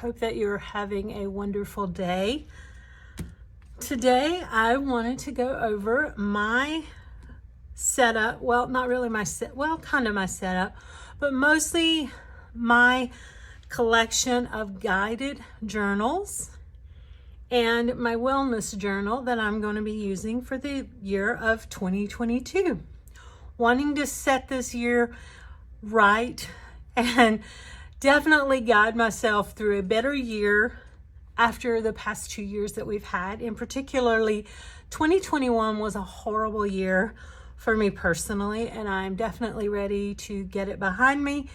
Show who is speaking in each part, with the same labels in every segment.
Speaker 1: hope that you're having a wonderful day. Today, I wanted to go over my setup. Well, not really my kind of my setup, but mostly my collection of guided journals and my wellness journal that I'm going to be using for the year of 2022. Wanting to set this year right and definitely guide myself through a better year after the past 2 years that we've had. And particularly 2021 was a horrible year for me personally, and I'm definitely ready to get it behind me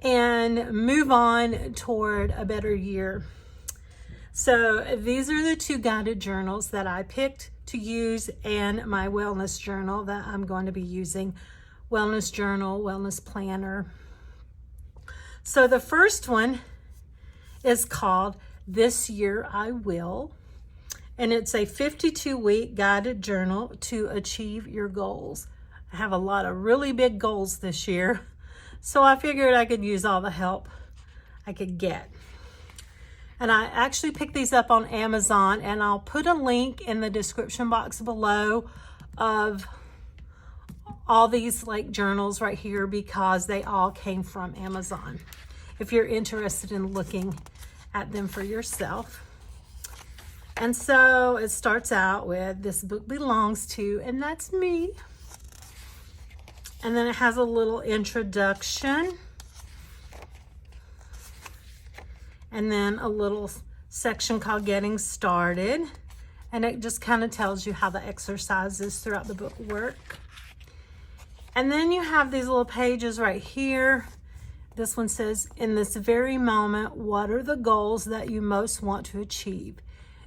Speaker 1: and move on toward a better year. So these are the two guided journals that I picked to use, and my wellness journal that I'm going to be using. Wellness journal, wellness planner. So the first one is called This Year I Will, and it's a 52-week guided journal to achieve your goals. I have a lot of really big goals this year, so I figured I could use all the help I could get. And I actually picked these up on Amazon, and I'll put a link in the description box below of all these journals right here, because they all came from Amazon if you're interested in looking at them for yourself. And so it starts out with "This book belongs to," and that's me. And then it has a little introduction, and then a little section called Getting Started, and it just kind of tells you how the exercises throughout the book work. And then you have these little pages right here. This one says, "In this very moment, what are the goals that you most want to achieve?"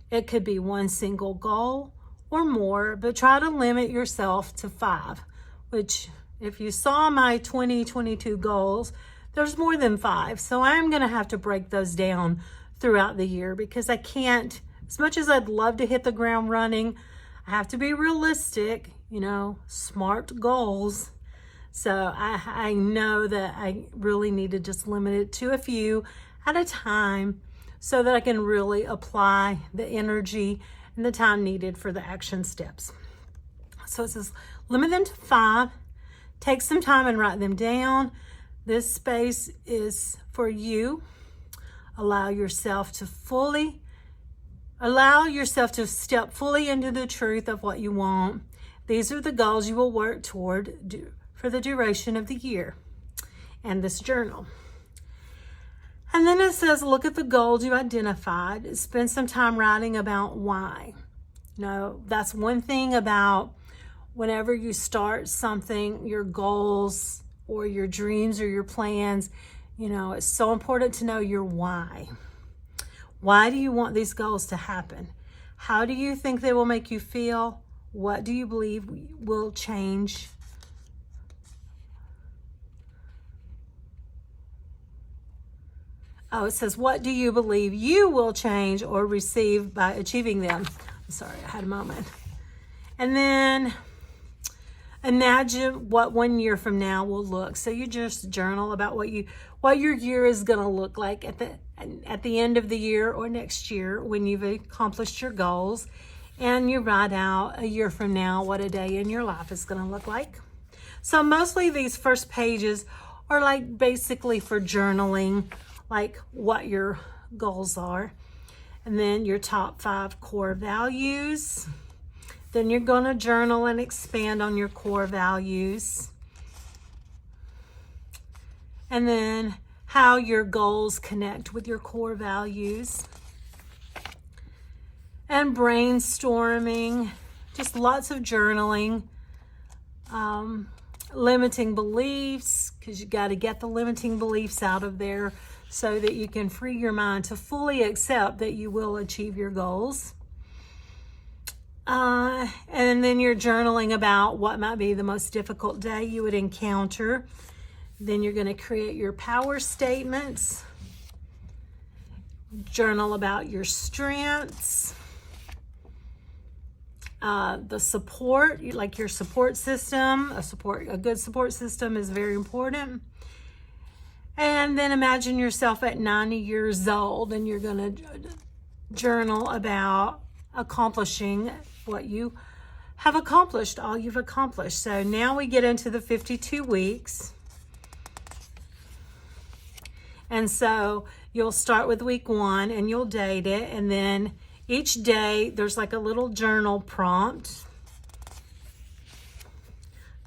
Speaker 1: It could be one single goal or more, but try to limit yourself to 5, which if you saw my 2022 goals, there's more than 5. So I'm going to have to break those down throughout the year, because I can't, as much as I'd love to hit the ground running, I have to be realistic, smart goals. So I know that I really need to just limit it to a few at a time so that I can really apply the energy and the time needed for the action steps. So it says, limit them to 5, take some time and write them down. This space is for you. Allow yourself to step fully into the truth of what you want. These are the goals you will work toward for the duration of the year and this journal. And then it says, look at the goals you identified. Spend some time writing about why. That's one thing about whenever you start something, your goals or your dreams or your plans, it's so important to know your why. Why do you want these goals to happen? How do you think they will make you feel? What do you believe will change? Oh, it says, what do you believe you will change or receive by achieving them? I'm sorry, I had a moment. And then imagine what 1 year from now will look. So you just journal about what your year is going to look like at the end of the year or next year when you've accomplished your goals. And you write out a year from now what a day in your life is going to look like. So mostly these first pages are basically for journaling, what your goals are. And then your top 5 core values. Then you're going to journal and expand on your core values. And then how your goals connect with your core values. And brainstorming, just lots of journaling. Limiting beliefs, because you got to get the limiting beliefs out of there so that you can free your mind to fully accept that you will achieve your goals. And then you're journaling about what might be the most difficult day you would encounter. Then you're going to create your power statements. Journal about your strengths. The support, like your support system. A good support system is very important. And then imagine yourself at 90 years old and you're going to journal about accomplishing what you have accomplished, all you've accomplished. So now we get into the 52 weeks. And so you'll start with week 1 and you'll date it. And then each day there's like a little journal prompt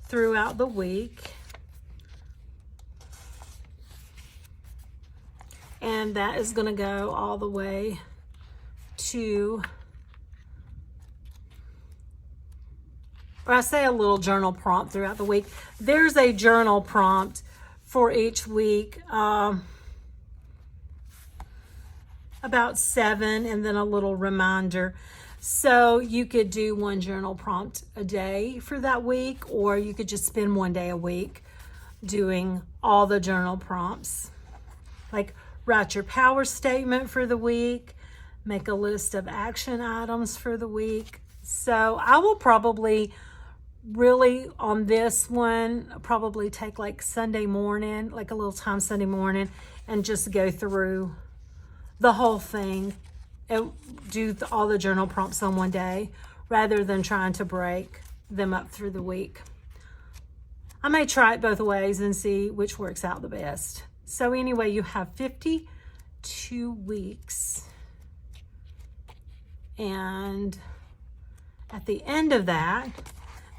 Speaker 1: throughout the week. And that is going to go all the way to, or I say a little journal prompt throughout the week. There's a journal prompt for each week, about 7, and then a little reminder. So you could do one journal prompt a day for that week, or you could just spend one day a week doing all the journal prompts. Like write your power statement for the week, make a list of action items for the week. So I will probably really on this one, probably take like Sunday morning, like a little time Sunday morning, and just go through the whole thing and do all the journal prompts on one day rather than trying to break them up through the week. I may try it both ways and see which works out the best. So anyway, you have 52 weeks. And at the end of that,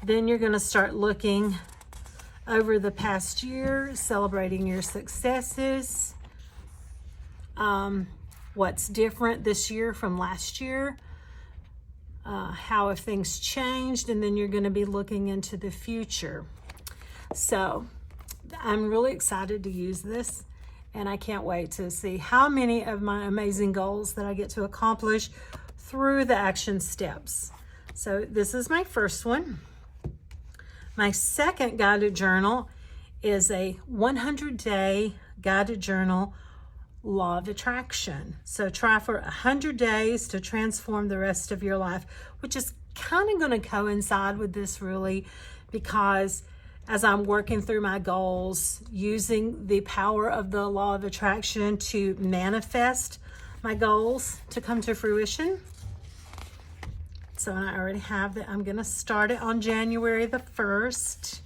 Speaker 1: then you're going to start looking over the past year, celebrating your successes, what's different this year from last year, how have things changed, and then you're going to be looking into the future. So I'm really excited to use this, and I can't wait to see how many of my amazing goals that I get to accomplish through the action steps. So this is my first one. My second guided journal is a 100-day guided journal, law of attraction. So try for 100 days to transform the rest of your life, which is kind of going to coincide with this really, because as I'm working through my goals, using the power of the law of attraction to manifest my goals to come to fruition. So I already have that. I'm going to start it on January the 1st.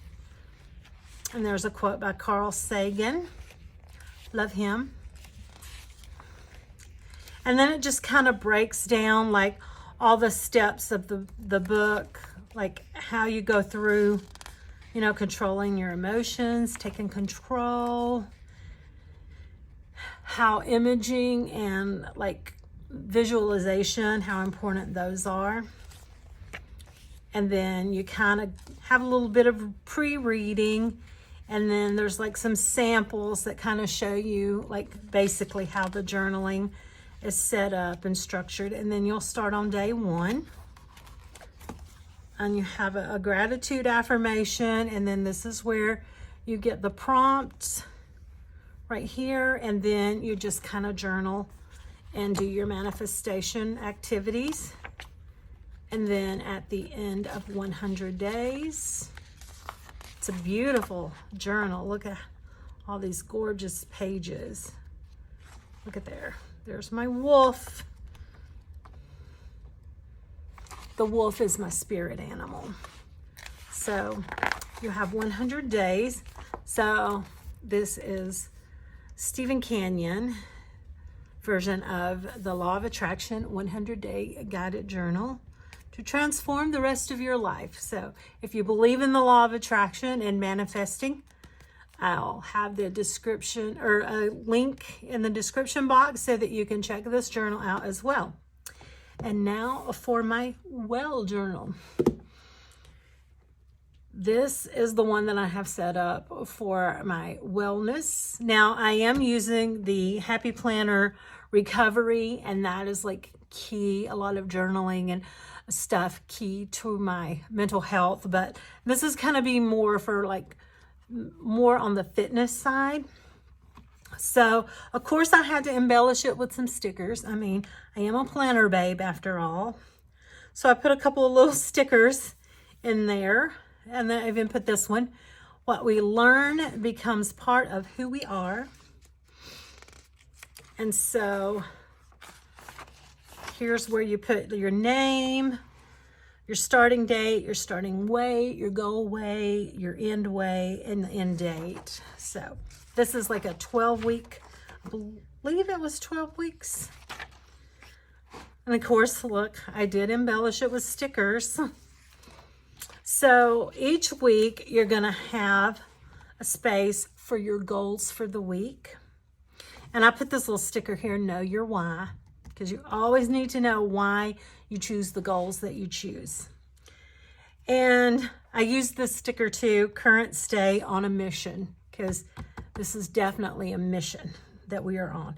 Speaker 1: And there's a quote by Carl Sagan. Love him. And then it just kind of breaks down like all the steps of the book, like how you go through, you know, controlling your emotions, taking control, how imaging and like visualization, how important those are. And then you kind of have a little bit of pre-reading, and then there's like some samples that kind of show you like basically how the journaling is set up and structured. And then you'll start on day 1. And you have a gratitude affirmation, and then this is where you get the prompts right here, and then you just kind of journal and do your manifestation activities. And then at the end of 100 days, it's a beautiful journal. Look at all these gorgeous pages. Look at there. There's my wolf. The wolf is my spirit animal. So you have 100 days. So this is Stephen Canyon version of the Law of Attraction 100-day guided journal to transform the rest of your life. So if you believe in the law of attraction and manifesting, I'll have the description or a link in the description box so that you can check this journal out as well. And now for my well journal. This is the one that I have set up for my wellness. Now I am using the Happy Planner Recovery, and that is like key, a lot of journaling and stuff key to my mental health, but this is kind of be more for like more on the fitness side. So of course I had to embellish it with some stickers. I mean, I am a planner babe after all. So I put a couple of little stickers in there, and then I even put this one. What we learn becomes part of who we are. And so here's where you put your name, your starting date, your starting weight, your goal weight, your end weight, and the end date. So this is like a 12-week, I believe it was 12 weeks. And of course, look, I did embellish it with stickers. So each week you're gonna have a space for your goals for the week. And I put this little sticker here, know your why, because you always need to know why you choose the goals that you choose. And I use this sticker too, current stay on a mission, because this is definitely a mission that we are on.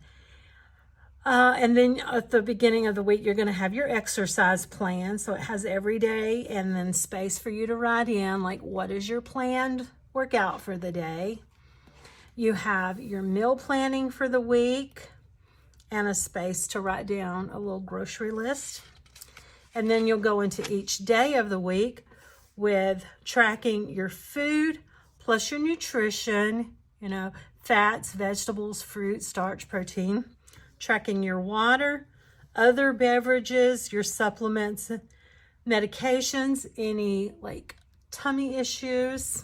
Speaker 1: And then at the beginning of the week, you're going to have your exercise plan. So it has every day and then space for you to write in, like, what is your planned workout for the day? You have your meal planning for the week and a space to write down a little grocery list. And then you'll go into each day of the week with tracking your food plus your nutrition, you know, fats, vegetables, fruit, starch, protein, tracking your water, other beverages, your supplements, medications, any like tummy issues,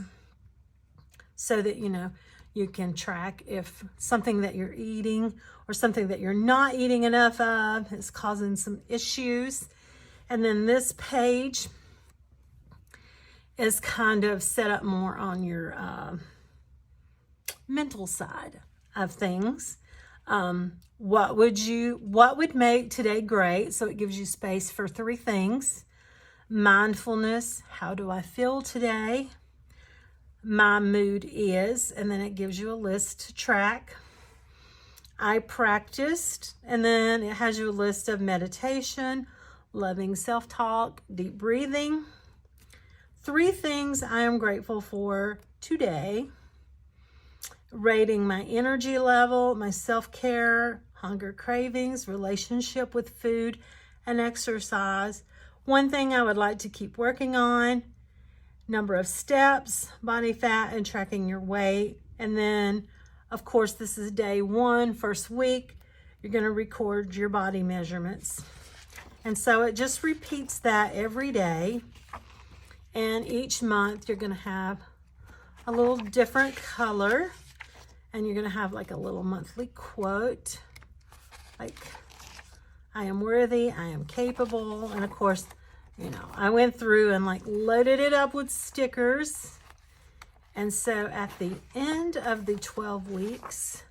Speaker 1: so that, you know, you can track if something that you're eating or something that you're not eating enough of is causing some issues. And then this page is kind of set up more on your mental side of things. What would make today great? So it gives you space for 3 things. Mindfulness, how do I feel today? My mood is, and then it gives you a list to track. I practiced, and then it has you a list of meditation, loving self-talk, deep breathing. 3 things I am grateful for today. Rating my energy level, my self-care, hunger cravings, relationship with food and exercise. 1 thing I would like to keep working on, number of steps, body fat, and tracking your weight. And then, of course, this is day 1, first week. You're going to record your body measurements. And so it just repeats that every day. And each month you're going to have a little different color. And you're going to have like a little monthly quote, like, I am worthy, I am capable. And of course, you know, I went through and like loaded it up with stickers. And so at the end of the 12 weeks,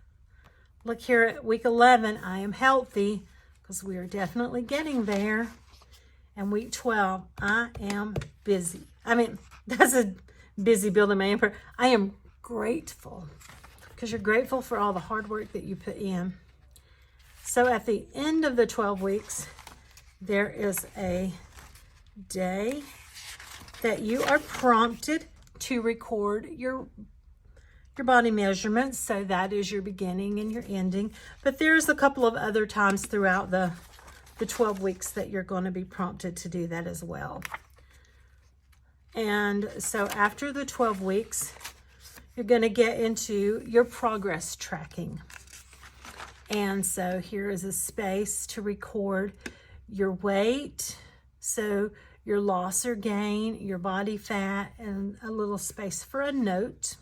Speaker 1: look here at week 11, I am healthy, because we are definitely getting there. And week 12, I am busy. I mean, that's a busy building my empire. I am grateful, because you're grateful for all the hard work that you put in. So at the end of the 12 weeks, there is a day that you are prompted to record your body measurements. So that is your beginning and your ending. But there's a couple of other times throughout the 12 weeks that you're going to be prompted to do that as well. And so after the 12 weeks, you're going to get into your progress tracking. And so here is a space to record your weight, so your loss or gain, your body fat, and a little space for a note.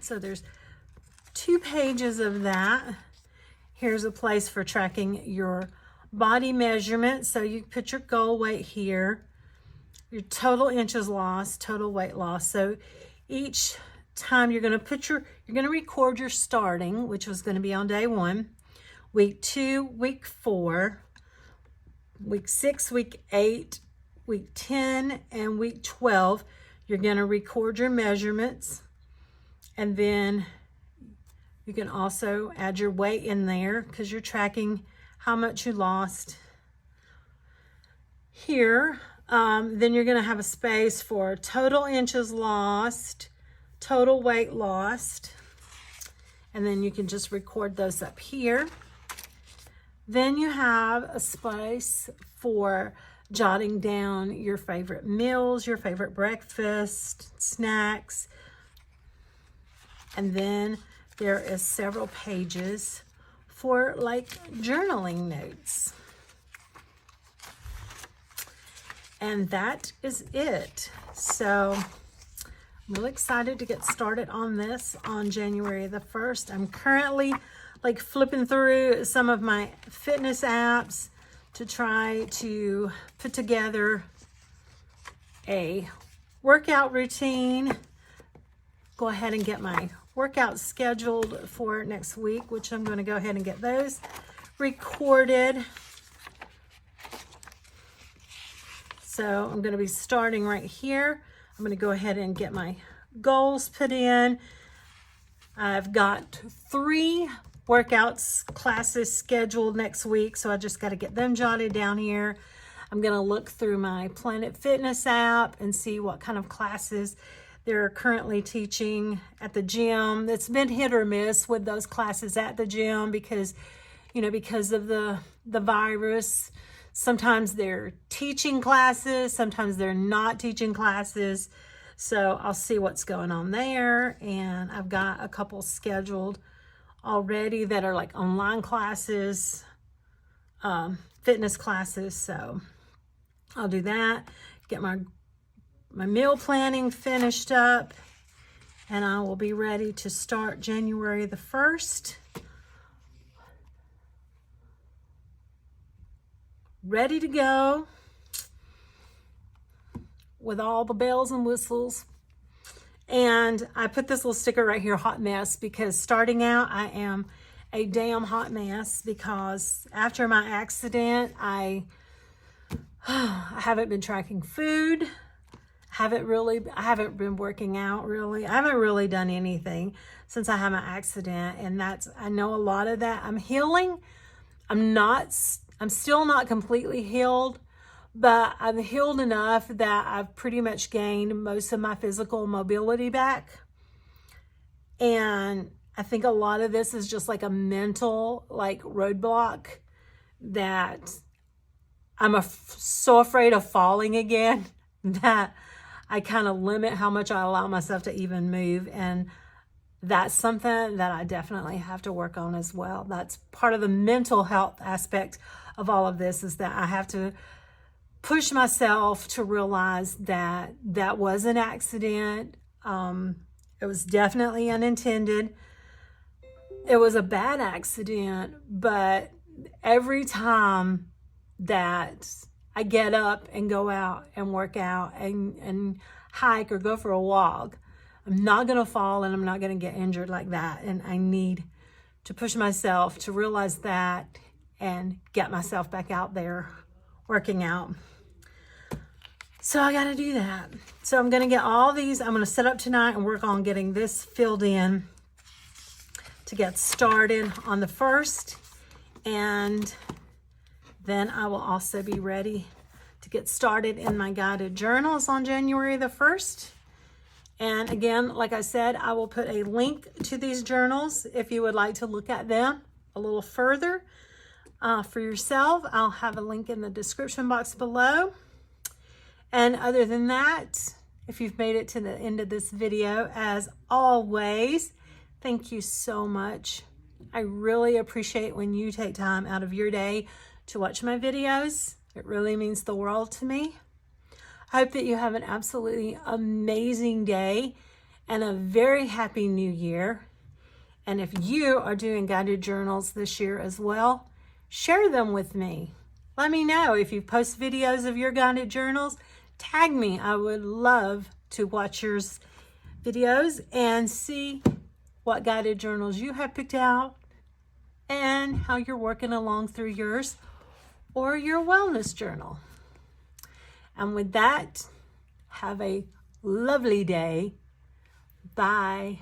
Speaker 1: So there's 2 pages of that. Here's a place for tracking your body measurement. So you put your goal weight here, your total inches lost, total weight loss. So each time you're going to record your starting, which was going to be on day 1, week 2, week 4, week 6, week 8, week 10, and week 12. You're going to record your measurements, and then you can also add your weight in there, because you're tracking how much you lost here. Then you're going to have a space for total inches lost, total weight lost, and then you can just record those up here. Then you have a space for jotting down your favorite meals, your favorite breakfast, snacks, and then there is several pages for like journaling notes. And that is it. So I'm really excited to get started on this on January the 1st. I'm currently like flipping through some of my fitness apps to try to put together a workout routine. Go ahead and get my workouts scheduled for next week, which I'm going to go ahead and get those recorded. So I'm going to be starting right here. I'm going to go ahead and get my goals put in. I've got 3 workouts classes scheduled next week, so I just got to get them jotted down here. I'm going to look through my Planet Fitness app and see what kind of classes they're currently teaching at the gym. It's been hit or miss with those classes at the gym because, you know, because of the virus. Sometimes they're teaching classes, sometimes they're not teaching classes. So I'll see what's going on there. And I've got a couple scheduled already that are like online classes, fitness classes. So I'll do that, get my meal planning finished up, and I will be ready to start January the 1st. Ready to go with all the bells and whistles. And I put this little sticker right here, hot mess, because starting out I am a damn hot mess because after my accident I haven't been tracking food. I haven't been working out really. I haven't really done anything since I had my accident, and I know a lot of that. I'm healing. I'm still not completely healed, but I'm healed enough that I've pretty much gained most of my physical mobility back. And I think a lot of this is just like a mental like roadblock that I'm so afraid of falling again that I kind of limit how much I allow myself to even move. And that's something that I definitely have to work on as well. That's part of the mental health aspect of all of this, is that I have to push myself to realize that that was an accident. It was definitely unintended. It was a bad accident, but every time that I get up and go out and work out and hike or go for a walk, I'm not going to fall and I'm not going to get injured like that. And I need to push myself to realize that and get myself back out there working out. So I got to do that. So I'm going to get all these. I'm going to set up tonight and work on getting this filled in to get started on the 1st. And then I will also be ready to get started in my guided journals on January the 1st. And again, like I said, I will put a link to these journals if you would like to look at them a little further for yourself. I'll have a link in the description box below. And other than that, if you've made it to the end of this video, as always, thank you so much. I really appreciate when you take time out of your day to watch my videos. It really means the world to me. I hope that you have an absolutely amazing day and a very happy new year. And if you are doing guided journals this year as well, share them with me. Let me know if you post videos of your guided journals. Tag me. I would love to watch your videos and see what guided journals you have picked out and how you're working along through yours or your wellness journal. And with that, have a lovely day. Bye.